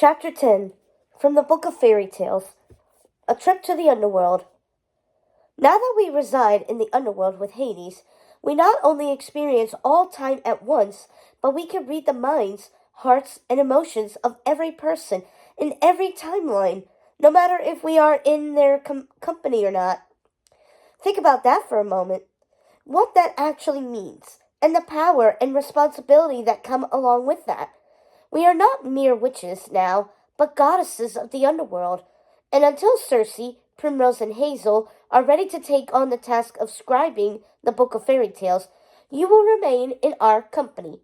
Chapter 10 From the Book of Fairy Tales A Trip to the Underworld. Now that we reside in the underworld with Hades, we not only experience all time at once, but we can read the minds, hearts, and emotions of every person in every timeline, no matter if we are in their company or not. Think about that for a moment. What that actually means, and the power and responsibility that come along with that. We are not mere witches now, but goddesses of the underworld, and until Circe, Primrose, and Hazel are ready to take on the task of scribing the Book of Fairy Tales, you will remain in our company.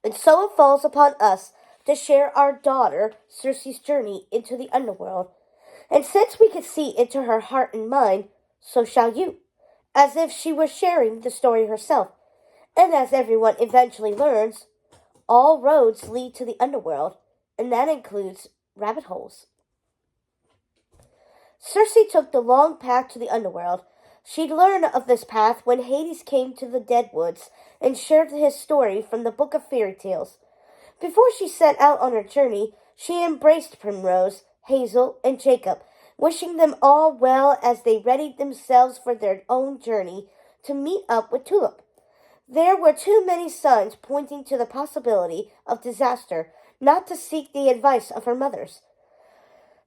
And so it falls upon us to share our daughter Circe's journey into the underworld. And since we can see into her heart and mind, so shall you, as if she were sharing the story herself. And as everyone eventually learns, all roads lead to the underworld, and that includes rabbit holes. Circe took the long path to the underworld. She'd learned of this path when Hades came to the Deadwoods and shared his story from the Book of Fairy Tales. Before she set out on her journey, she embraced Primrose, Hazel, and Jacob, wishing them all well as they readied themselves for their own journey to meet up with Tulip. There were too many signs pointing to the possibility of disaster not to seek the advice of her mothers.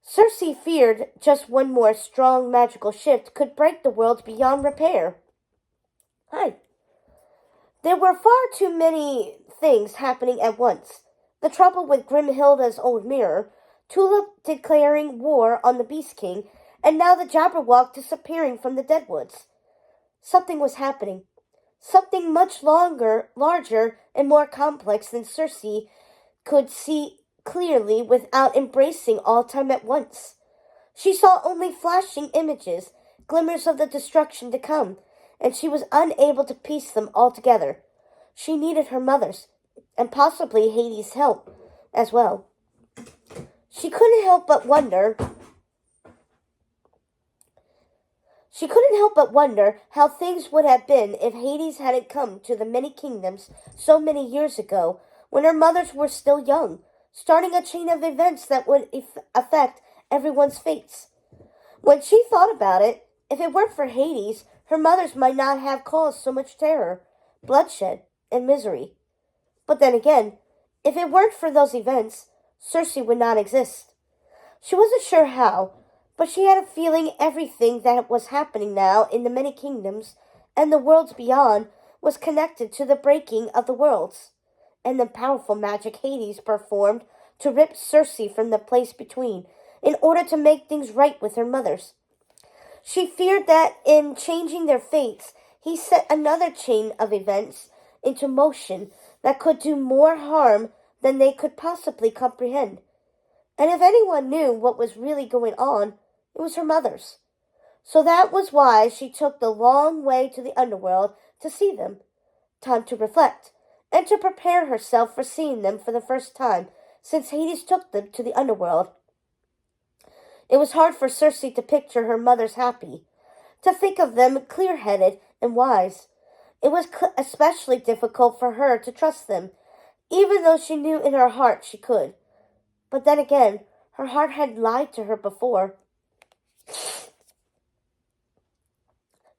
Circe feared just one more strong magical shift could break the world beyond repair. There were far too many things happening at once. The trouble with Grimhilda's old mirror, Tulip declaring war on the Beast King, and now the Jabberwock disappearing from the Deadwoods. Something was happening. Something much larger, and more complex than Circe could see clearly without embracing all time at once. She saw only flashing images, glimmers of the destruction to come, and she was unable to piece them all together. She needed her mother's, and possibly Hades' help as well. She couldn't help but wonder how things would have been if Hades hadn't come to the many kingdoms so many years ago, when her mothers were still young, starting a chain of events that would affect everyone's fates. When she thought about it, if it weren't for Hades, her mothers might not have caused so much terror, bloodshed, and misery. But then again, if it weren't for those events, Circe would not exist. She wasn't sure how, but she had a feeling everything that was happening now in the many kingdoms and the worlds beyond was connected to the breaking of the worlds, and the powerful magic Hades performed to rip Circe from the place between, in order to make things right with her mothers. She feared that in changing their fates, he set another chain of events into motion that could do more harm than they could possibly comprehend. And if anyone knew what was really going on, it was her mothers. So that was why she took the long way to the underworld to see them. Time to reflect, and to prepare herself for seeing them for the first time since Hades took them to the underworld. It was hard for Circe to picture her mothers happy, to think of them clear-headed and wise. It was especially difficult for her to trust them, even though she knew in her heart she could. But then again, her heart had lied to her before.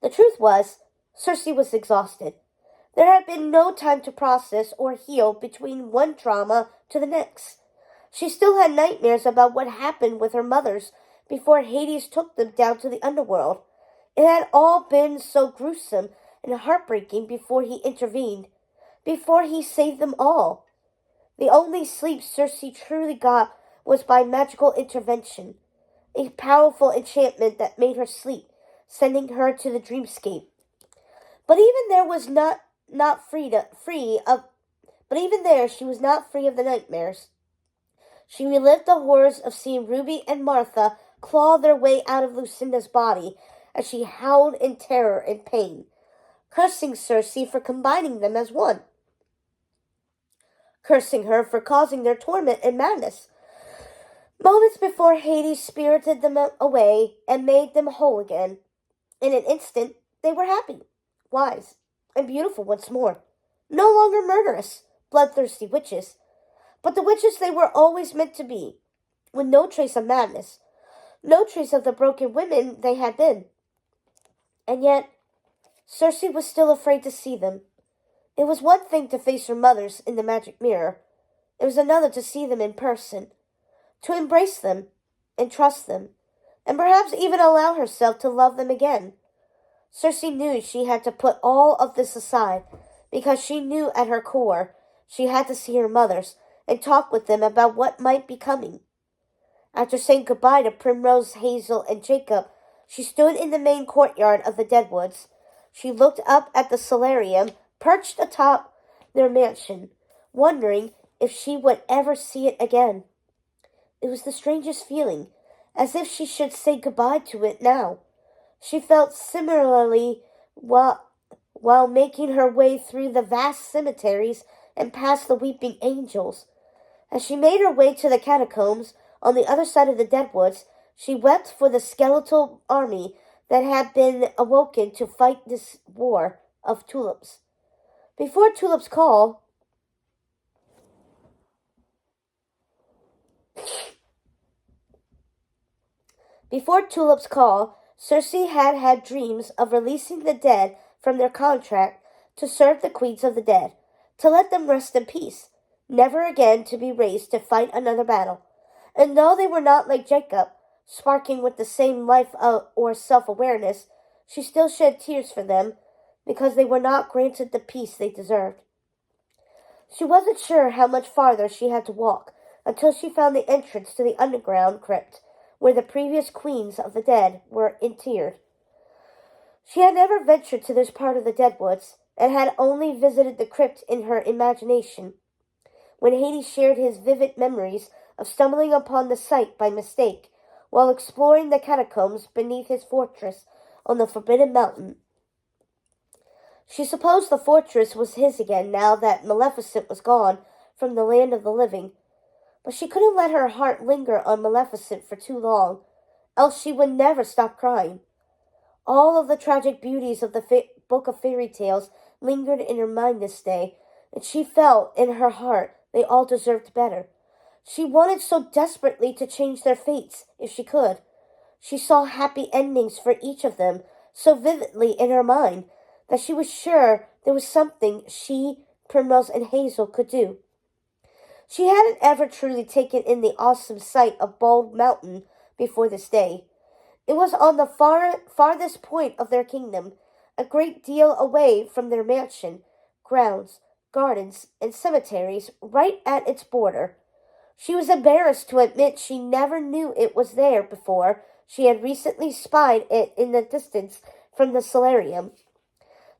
The truth was, Circe was exhausted. There had been no time to process or heal between one trauma to the next. She still had nightmares about what happened with her mothers before Hades took them down to the underworld. It had all been so gruesome and heartbreaking before he intervened, before he saved them all. The only sleep Circe truly got was by magical intervention, a powerful enchantment that made her sleep, sending her to the dreamscape. But even there she was not free of the nightmares. She relived the horrors of seeing Ruby and Martha claw their way out of Lucinda's body as she howled in terror and pain, cursing Circe for combining them as one, cursing her for causing their torment and madness. Moments before Hades spirited them away and made them whole again. In an instant, they were happy, wise, and beautiful once more. No longer murderous, bloodthirsty witches, but the witches they were always meant to be, with no trace of madness, no trace of the broken women they had been. And yet, Circe was still afraid to see them. It was one thing to face her mothers in the magic mirror. It was another to see them in person, to embrace them and trust them, and perhaps even allow herself to love them again. Circe knew she had to put all of this aside, because she knew at her core she had to see her mothers and talk with them about what might be coming. After saying goodbye to Primrose, Hazel, and Jacob, she stood in the main courtyard of the Deadwoods. She looked up at the solarium perched atop their mansion, wondering if she would ever see it again. It was the strangest feeling, as if she should say goodbye to it now. She felt similarly while making her way through the vast cemeteries and past the weeping angels. As she made her way to the catacombs on the other side of the Deadwoods, she wept for the skeletal army that had been awoken to fight this war of tulips. Before Tulip's call, Circe had had dreams of releasing the dead from their contract to serve the queens of the dead, to let them rest in peace, never again to be raised to fight another battle. And though they were not like Jacob, sparking with the same life or self-awareness, she still shed tears for them because they were not granted the peace they deserved. She wasn't sure how much farther she had to walk until she found the entrance to the underground crypt where the previous queens of the dead were interred. She had never ventured to this part of the Deadwoods and had only visited the crypt in her imagination. When Hades shared his vivid memories of stumbling upon the site by mistake while exploring the catacombs beneath his fortress on the Forbidden Mountain. She supposed the fortress was his again now that Maleficent was gone from the land of the living, but she couldn't let her heart linger on Maleficent for too long, else she would never stop crying. All of the tragic beauties of the book of fairy tales lingered in her mind this day, and she felt in her heart they all deserved better. She wanted so desperately to change their fates, if she could. She saw happy endings for each of them so vividly in her mind that she was sure there was something she, Primrose, and Hazel could do. She hadn't ever truly taken in the awesome sight of Bald Mountain before this day. It was on the farthest point of their kingdom, a great deal away from their mansion, grounds, gardens, and cemeteries right at its border. She was embarrassed to admit she never knew it was there before. She had recently spied it in the distance from the solarium.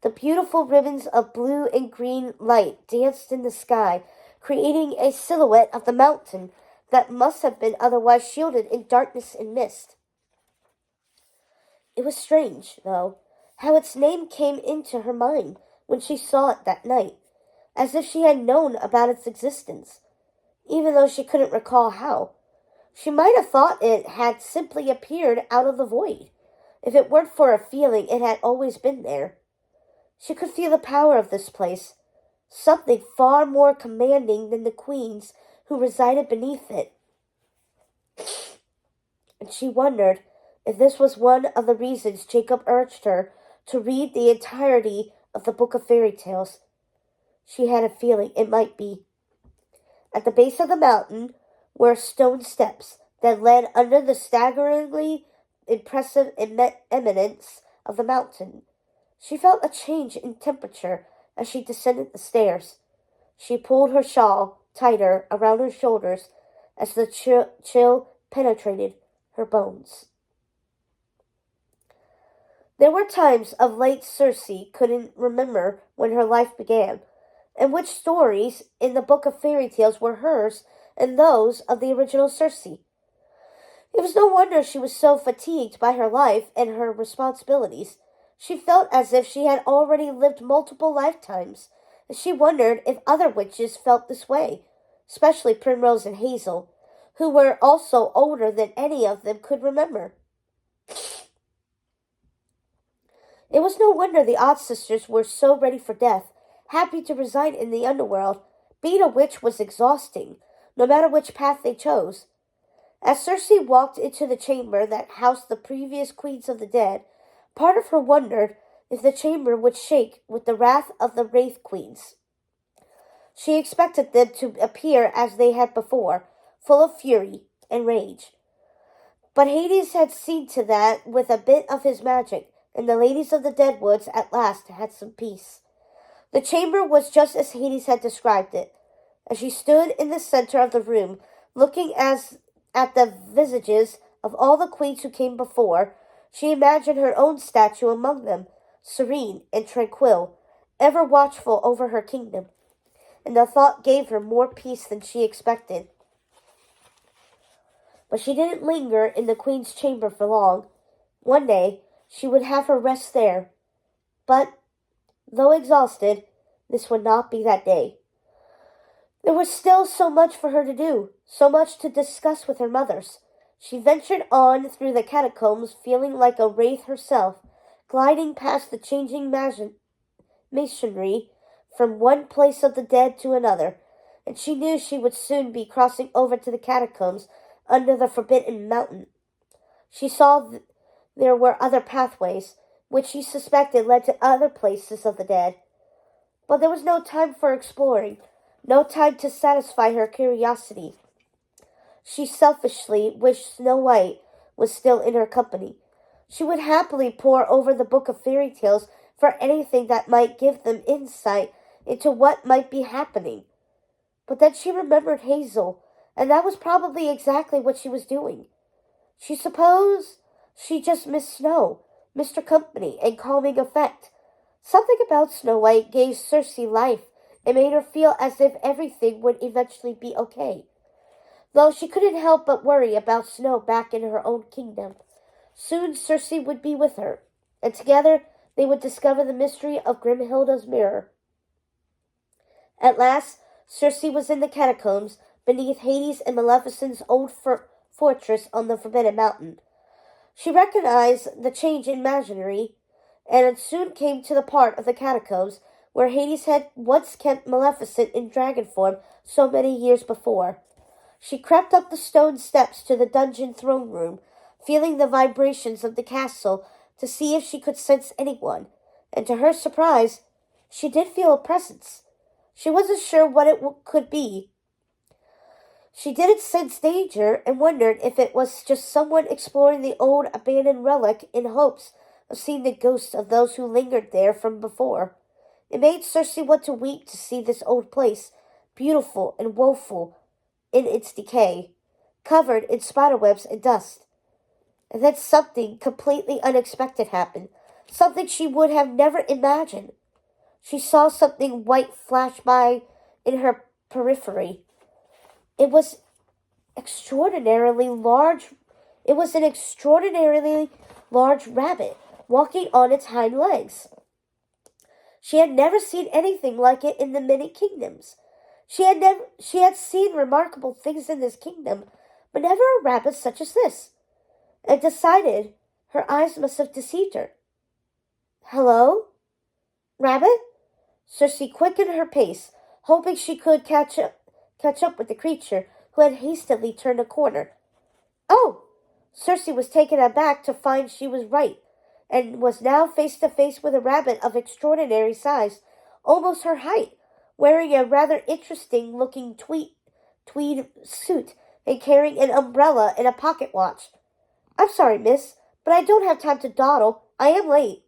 The beautiful ribbons of blue and green light danced in the sky, creating a silhouette of the mountain that must have been otherwise shielded in darkness and mist. It was strange, though, how its name came into her mind when she saw it that night, as if she had known about its existence, even though she couldn't recall how. She might have thought it had simply appeared out of the void, if it weren't for a feeling it had always been there. She could feel the power of this place, something far more commanding than the queens who resided beneath it. And she wondered if this was one of the reasons Jacob urged her to read the entirety of the Book of Fairy Tales. She had a feeling it might be. At the base of the mountain were stone steps that led under the staggeringly impressive eminence of the mountain. She felt a change in temperature as she descended the stairs. She pulled her shawl tighter around her shoulders as the chill penetrated her bones. There were times of late Circe couldn't remember when her life began, and which stories in the Book of Fairy Tales were hers and those of the original Circe. It was no wonder she was so fatigued by her life and her responsibilities. She felt as if she had already lived multiple lifetimes, and she wondered if other witches felt this way, especially Primrose and Hazel, who were also older than any of them could remember. It was no wonder the Odd Sisters were so ready for death, happy to reside in the underworld. Being a witch was exhausting, no matter which path they chose. As Cersei walked into the chamber that housed the previous queens of the dead, part of her wondered if the chamber would shake with the wrath of the Wraith Queens. She expected them to appear as they had before, full of fury and rage. But Hades had seen to that with a bit of his magic, and the ladies of the Deadwoods at last had some peace. The chamber was just as Hades had described it. As she stood in the center of the room, looking at the visages of all the queens who came before, she imagined her own statue among them, serene and tranquil, ever watchful over her kingdom, and the thought gave her more peace than she expected. But she didn't linger in the queen's chamber for long. One day she would have her rest there, but, though exhausted, this would not be that day. There was still so much for her to do, so much to discuss with her mothers. She ventured on through the catacombs, feeling like a wraith herself, gliding past the changing masonry from one place of the dead to another, and she knew she would soon be crossing over to the catacombs under the Forbidden Mountain. She saw there were other pathways, which she suspected led to other places of the dead. But there was no time for exploring, no time to satisfy her curiosity. She selfishly wished Snow White was still in her company. She would happily pore over the book of fairy tales for anything that might give them insight into what might be happening. But then she remembered Hazel, and that was probably exactly what she was doing. She supposed she just missed Snow, missed her company and calming effect. Something about Snow White gave Cersei life and made her feel as if everything would eventually be okay. Though she couldn't help but worry about Snow back in her own kingdom. Soon Cersei would be with her, and together they would discover the mystery of Grimhilda's mirror. At last, Cersei was in the catacombs beneath Hades and Maleficent's old fortress on the Forbidden Mountain. She recognized the change in masonry, and soon came to the part of the catacombs where Hades had once kept Maleficent in dragon form so many years before. She crept up the stone steps to the dungeon throne room, feeling the vibrations of the castle to see if she could sense anyone, and to her surprise, she did feel a presence. She wasn't sure what it could be. She didn't sense danger and wondered if it was just someone exploring the old abandoned relic in hopes of seeing the ghosts of those who lingered there from before. It made Cersei want to weep to see this old place, beautiful and woeful in its decay, covered in spiderwebs and dust. And then something completely unexpected happened, something she would have never imagined. She saw something white flash by in her periphery. It was extraordinarily large. It was an extraordinarily large rabbit walking on its hind legs. She had never seen anything like it in the many kingdoms. She had seen remarkable things in this kingdom, but never a rabbit such as this, and decided her eyes must have deceived her. "Hello? Rabbit?" Cersei quickened her pace, hoping she could catch up with the creature who had hastily turned a corner. "Oh!" Cersei was taken aback to find she was right, and was now face to face with a rabbit of extraordinary size, almost her height, wearing a rather interesting-looking tweed suit and carrying an umbrella and a pocket watch. "I'm sorry, miss, but I don't have time to dawdle. I am late."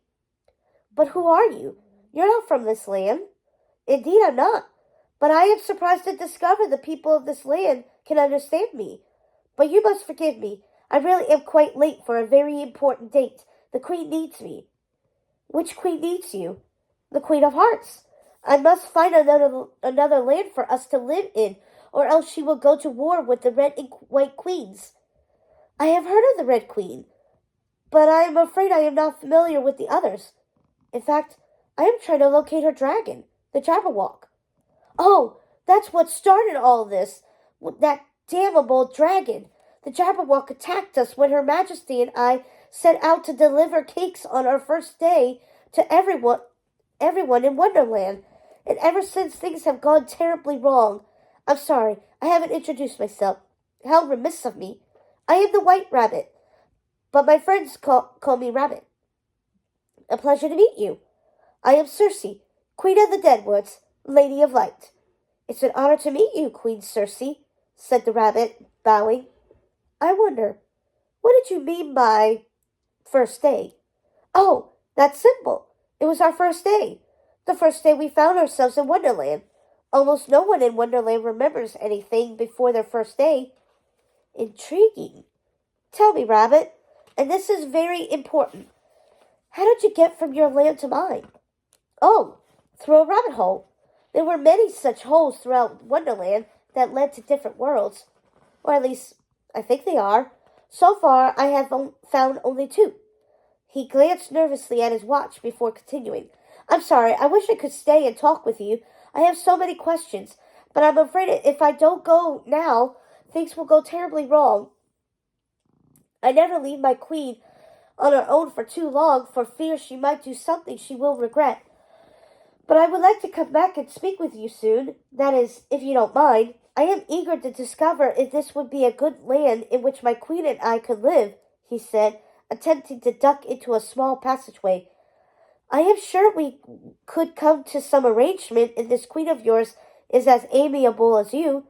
"But who are you? You're not from this land." "Indeed I'm not, but I am surprised to discover the people of this land can understand me. But you must forgive me. I really am quite late for a very important date. The Queen needs me." "Which Queen needs you?" "The Queen of Hearts. I must find another land for us to live in, or else she will go to war with the Red and White Queens." "I have heard of the Red Queen, but I am afraid I am not familiar with the others. In fact, I am trying to locate her dragon, the Jabberwock." "Oh, that's what started all this. That damnable dragon. The Jabberwock attacked us when Her Majesty and I set out to deliver cakes on our first day to everyone in Wonderland. And ever since things have gone terribly wrong. I'm sorry, I haven't introduced myself. How remiss of me. I am the White Rabbit, but my friends call me Rabbit. A pleasure to meet you. I am Circe, Queen of the Deadwoods, Lady of Light. It's an honor to meet you, Queen Circe, said the rabbit, bowing. I wonder, what did you mean by first day? Oh, that's simple. It was our first day. The first day we found ourselves in Wonderland. Almost no one in Wonderland remembers anything before their first day. Intriguing. Tell me, Rabbit, and this is very important. How did you get from your land to mine? Oh, through a rabbit hole. There were many such holes throughout Wonderland that led to different worlds. Or at least, I think they are. So far, I have found only two. He glanced nervously at his watch before continuing. I'm sorry, I wish I could stay and talk with you. I have so many questions, but I'm afraid if I don't go now, things will go terribly wrong. I never leave my queen on her own for too long for fear she might do something she will regret. But I would like to come back and speak with you soon. That is, if you don't mind. I am eager to discover if this would be a good land in which my queen and I could live, he said, attempting to duck into a small passageway. I am sure we could come to some arrangement if this queen of yours is as amiable as you,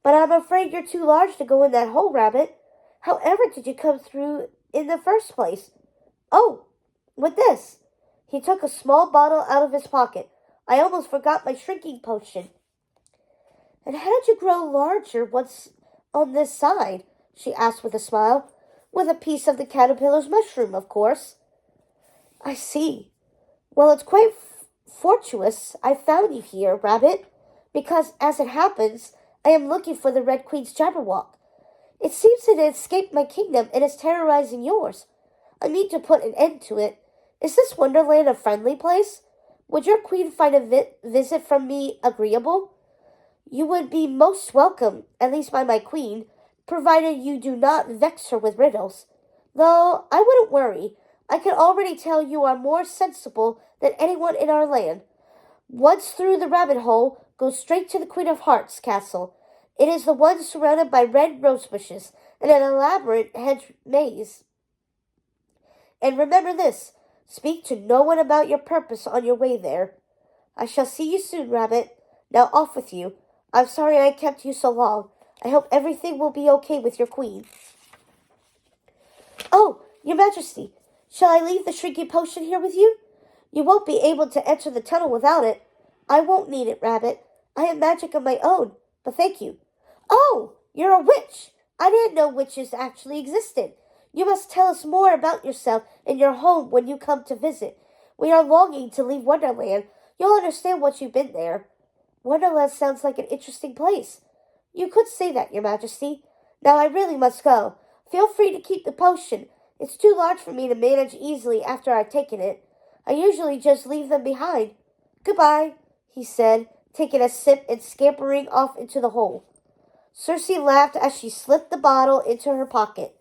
but I'm afraid you're too large to go in that hole, Rabbit. However did you come through in the first place? Oh, with this. He took a small bottle out of his pocket. I almost forgot my shrinking potion. And how did you grow larger once on this side? She asked with a smile. With a piece of the caterpillar's mushroom, of course. I see. Well, it's quite fortuitous I found you here, Rabbit, because, as it happens, I am looking for the Red Queen's Jabberwock. It seems it has escaped my kingdom and is terrorizing yours. I mean to put an end to it. Is this Wonderland a friendly place? Would your queen find a visit from me agreeable? You would be most welcome, at least by my queen, provided you do not vex her with riddles. Though I wouldn't worry. I can already tell you are more sensible than anyone in our land. Once through the rabbit hole, go straight to the Queen of Hearts' castle. It is the one surrounded by red rose bushes and an elaborate hedge maze. And remember this, speak to no one about your purpose on your way there. I shall see you soon, Rabbit. Now off with you. I'm sorry I kept you so long. I hope everything will be okay with your queen. Oh, your Majesty, shall I leave the shrinking potion here with you? You won't be able to enter the tunnel without it. I won't need it, Rabbit. I have magic of my own, but thank you. Oh, you're a witch. I didn't know witches actually existed. You must tell us more about yourself and your home when you come to visit. We are longing to leave Wonderland. You'll understand once you've been there. Wonderland sounds like an interesting place. You could say that, Your Majesty. Now I really must go. Feel free to keep the potion. It's too large for me to manage easily after I've taken it. I usually just leave them behind. Goodbye, he said, taking a sip and scampering off into the hole. Circe laughed as she slipped the bottle into her pocket.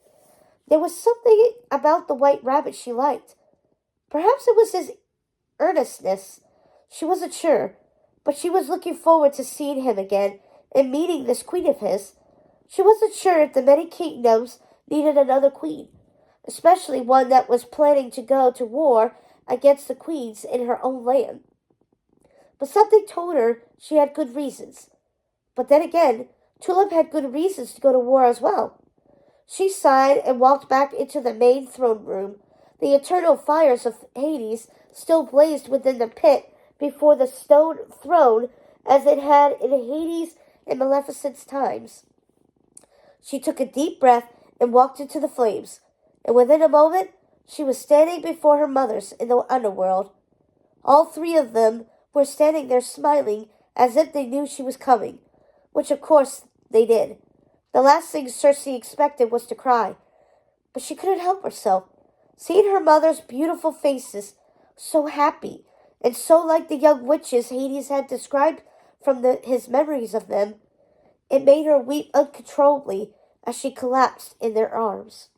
There was something about the White Rabbit she liked. Perhaps it was his earnestness. She wasn't sure, but she was looking forward to seeing him again and meeting this queen of his. She wasn't sure if the many kingdoms needed another queen, especially one that was planning to go to war against the queens in her own land. But something told her she had good reasons. But then again, Tulip had good reasons to go to war as well. She sighed and walked back into the main throne room. The eternal fires of Hades still blazed within the pit before the stone throne as it had in Hades and Maleficent's times. She took a deep breath and walked into the flames, and within a moment she was standing before her mothers in the underworld. All three of them were standing there smiling as if they knew she was coming, which of course they did. The last thing Circe expected was to cry, but she couldn't help herself. Seeing her mother's beautiful faces, so happy, and so like the young witches Hades had described from his memories of them, it made her weep uncontrollably as she collapsed in their arms.